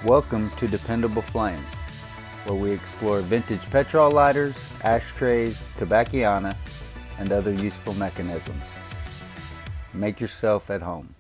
Welcome to Dependable Flame, where we explore vintage petrol lighters, ashtrays, tobacconiana, and other useful mechanisms. Make yourself at home.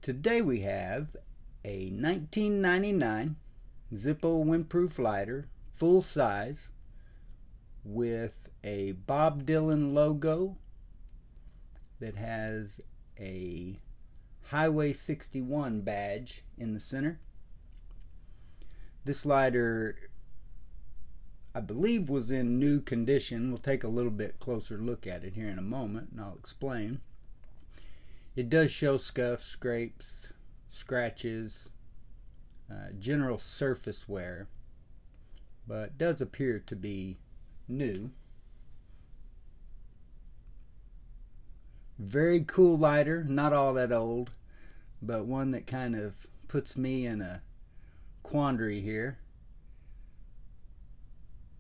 Today we have a 1999 Zippo Windproof lighter, full size, with a Bob Dylan logo that has a Highway 61 badge in the center. This lighter, I believe, was in new condition. We'll take a little bit closer look at it here in a moment and I'll explain. It does show scuffs, scrapes, scratches, general surface wear, but does appear to be new. Very cool lighter, not all that old, but one that kind of puts me in a quandary here.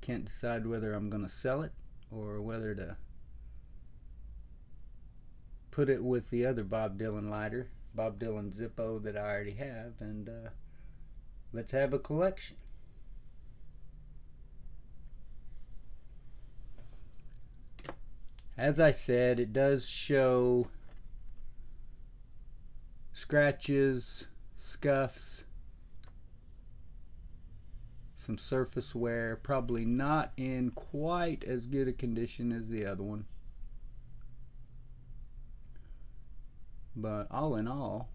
Can't decide whether I'm going to sell it or whether to put it with the other Bob Dylan lighter, Bob Dylan Zippo, that I already have, and let's have a collection. As I said, it does show scratches, scuffs, some surface wear, probably not in quite as good a condition as the other one. But all in all,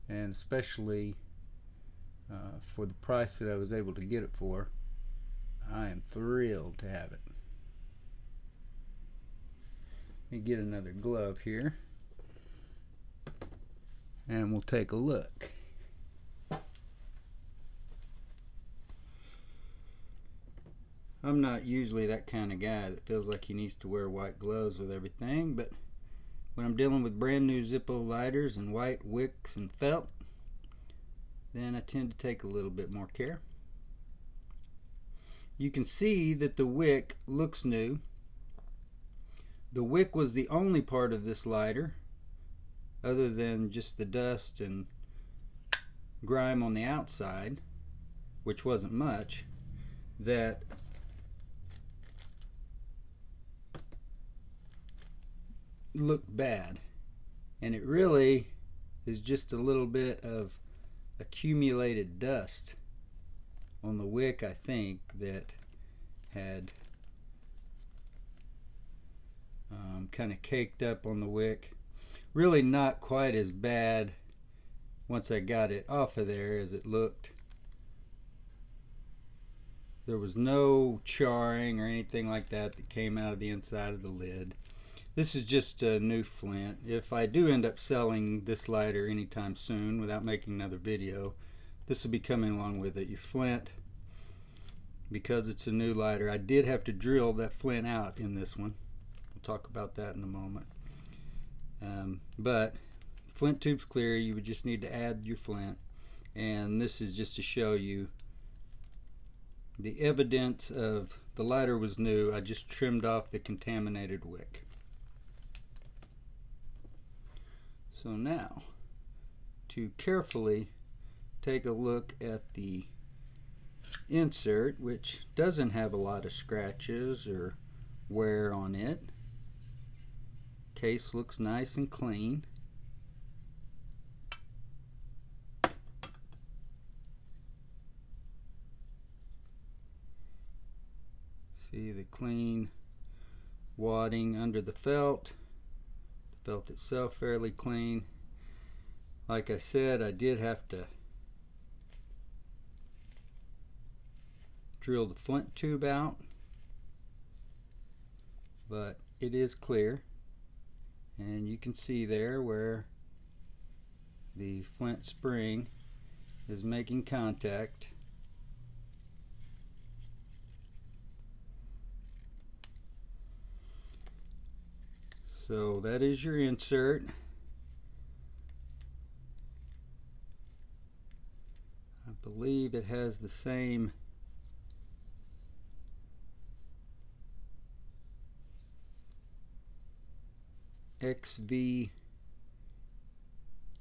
and especially for the price that I was able to get it for, I am thrilled to have it. Let me get another glove here and we'll take a look. I'm not usually that kind of guy that feels like he needs to wear white gloves with everything, but when I'm dealing with brand new Zippo lighters and white wicks and felt, then I tend to take a little bit more care. You can see that the wick looks new. The wick was the only part of this lighter, other than just the dust and grime on the outside, which wasn't much, that looked bad. And it really is just a little bit of accumulated dust on the wick, I think, that had kind of caked up on the wick. Really not quite as bad once I got it off of there as it looked. There was no charring or anything like that that came out of the inside of the lid. This is just a new flint. If I do end up selling this lighter anytime soon without making another video, this will be coming along with it. Your flint, because it's a new lighter, I did have to drill that flint out in this one. We'll talk about that in a moment. But flint tube's clear. You would just need to add your flint, and this is just to show you the evidence of the lighter was new. I just trimmed off the contaminated wick. So now, to carefully take a look at the insert, which doesn't have a lot of scratches or wear on it. Case looks nice and clean. See the clean wadding under the felt. The felt itself fairly clean. Like I said, I did have to drill the flint tube out, but it is clear. And you can see there where the flint spring is making contact. So that is your insert. I believe it has the same XV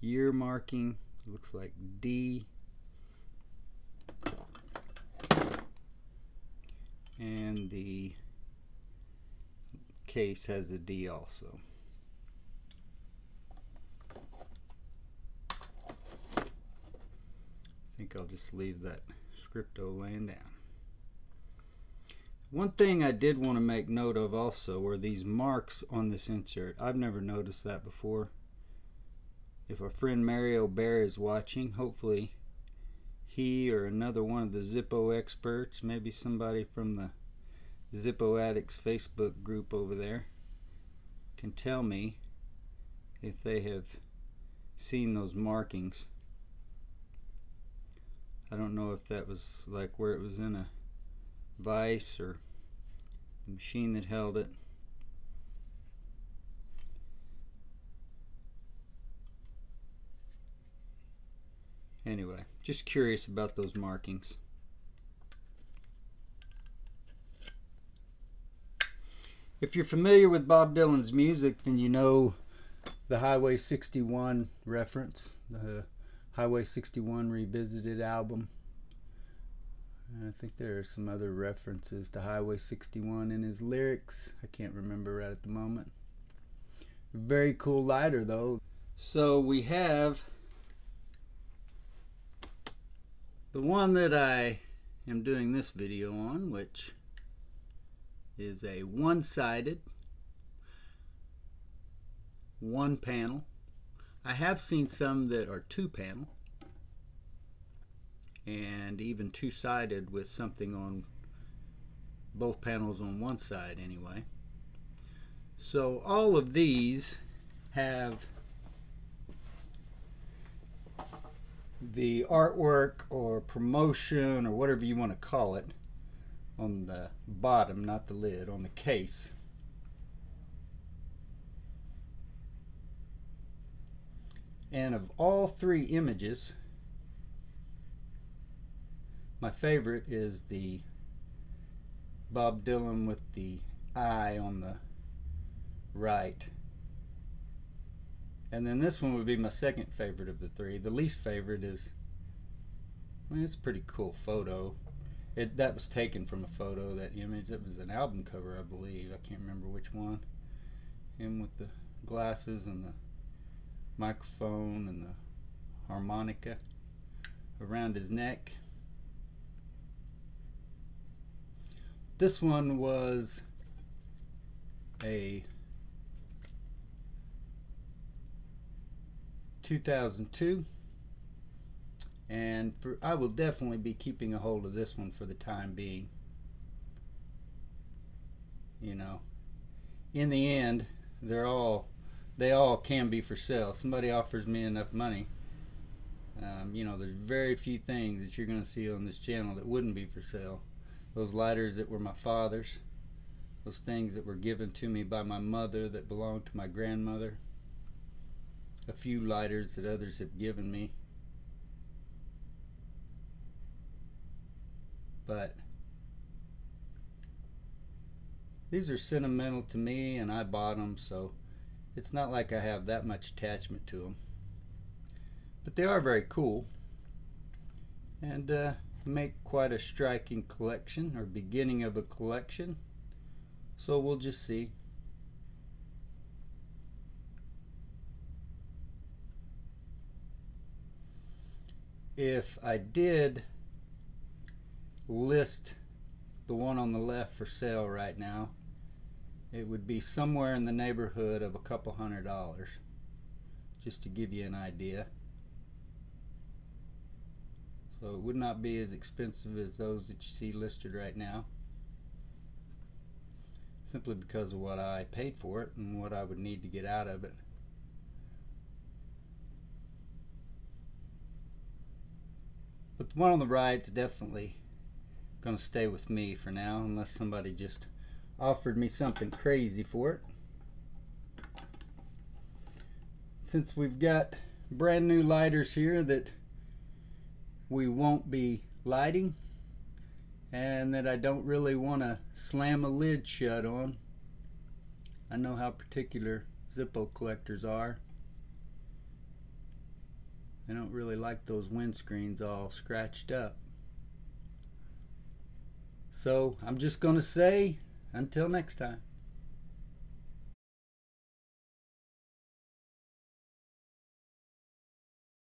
year marking, looks like D, and the case has a D also. I think I'll just leave that scripto laying down. One thing I did want to make note of also were these marks on this insert. I've never noticed that before. If our friend Mario Bear is watching, hopefully he or another one of the Zippo experts, maybe somebody from the Zippo Addicts Facebook group over there, can tell me if they have seen those markings. I don't know if that was like where it was in a vise or the machine that held it. Anyway, just curious about those markings. If you're familiar with Bob Dylan's music, then you know the Highway 61 reference, the Highway 61 Revisited album. And I think there are some other references to Highway 61 in his lyrics. I can't remember right at the moment. Very cool lighter though. So we have the one that I am doing this video on, which is a one-sided, one panel. I have seen some that are two panel and even two-sided with something on both panels on one side anyway. So all of these have the artwork or promotion or whatever you want to call it on the bottom, not the lid, on the case. And of all three images, my favorite is the Bob Dylan with the eye on the right. And then this one would be my second favorite of the three. The least favorite is, I mean, it's a pretty cool photo. That was taken from a photo, that image. It was an album cover, I believe. I can't remember which one. Him with the glasses and the microphone and the harmonica around his neck. This one was a 2002. And I will definitely be keeping a hold of this one for the time being. You know, in the end, they all can be for sale. Somebody offers me enough money. You know, there's very few things that you're going to see on this channel that wouldn't be for sale. Those lighters that were my father's, those things that were given to me by my mother that belonged to my grandmother, a few lighters that others have given me. But these are sentimental to me and I bought them, so it's not like I have that much attachment to them. But they are very cool and make quite a striking collection, or beginning of a collection. So we'll just see. If I did list the one on the left for sale right now, it would be somewhere in the neighborhood of a couple $100, just to give you an idea. So it would not be as expensive as those that you see listed right now, simply because of what I paid for it and what I would need to get out of it. But the one on the right is definitely going to stay with me for now, unless somebody just offered me something crazy for it. Since we've got brand new lighters here that we won't be lighting, and that I don't really want to slam a lid shut on. I know how particular Zippo collectors are. I don't really like those windscreens all scratched up. So I'm just going to say until next time.